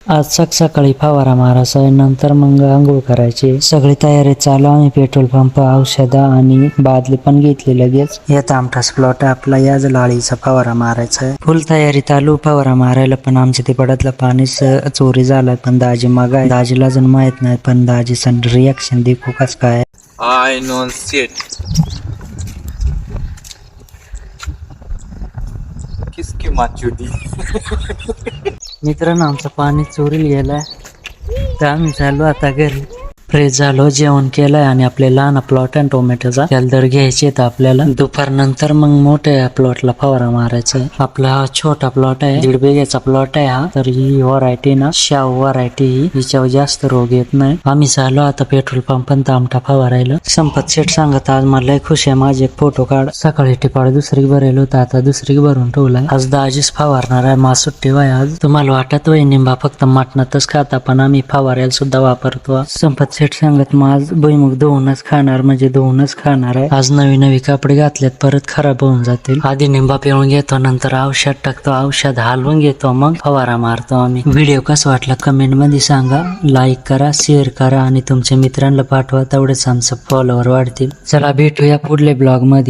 आज सकाळी फवारा मारायचा आहे, नंतर मग आंघोळ करायची. सगळी तयारी चालू. आम्ही पेट्रोल पंप, औषध आणि बादली पण घेतली लगेच. येत आमठास प्लॉट आपला, याच लाळीचा फवारा मारायचा आहे. फुल तयारी चालू फवारा मारायला. पण आमच्या ते पडतलं पाणीच चोरी झालाय. पण दाजी मग आहे, दाजीला अजून माहित नाही. पण दाजीचं रिॲक्शन देखू कस काय. I know shit. किसकी माचुदी. मित्रांनो, आमचं पाणी चोरीला गेलाय, तर आम्ही चालू आता घरी. फ्रेश झालो, जेवण केलंय आणि आपले लहान प्लॉट आहे टोमॅटोचा, त्याला दर घ्यायचे तर आपल्याला. दुपार नंतर मग मोठ्या प्लॉटला फवारा मारायचा आहे. आपला हा छोटा प्लॉट आहे, 1.5 बिघ्याचा प्लॉट आहे हा. तर ही व्हरायटी ना शाव व्हरायटी, हिच्यावर जास्त रोग येत नाही. आम्ही चालू आता पेट्रोल पंप आमटा फवारायला. संपत शेठ सांगत आज मला लय खुश आहे, माझे एक फोटो काढ. सकाळी टिपाड दुसरी भरेल होता, आता दुसरी भरून ठेवलाय. आज दाजीच फवारणार आहे, मा सुट्टी वाय आज. तुम्हाला वाटत वय निंबा फक्त मटणातच खाता, पण आम्ही फवारायला सुद्धा वापरतो. संपत शेठ सांगत मग आज भुईमुग धुवूनच खाणार, म्हणजे धुवूनच खाणार आहे. आज नवी कपडे घातलेत, परत खराब होऊन जातील. आधी निंबा पिळून घेतो, नंतर औषध टाकतो, औषध हलवून घेतो, मग फवारा मारतो आम्ही. व्हिडिओ कसा वाटला कमेंट मध्ये सांगा, लाईक करा, शेअर करा आणि तुमच्या मित्रांना पाठवा, तेवढेच आमचं फॉलोवर वाढतील. चला भेटूया पुढल्या ब्लॉग मध्ये.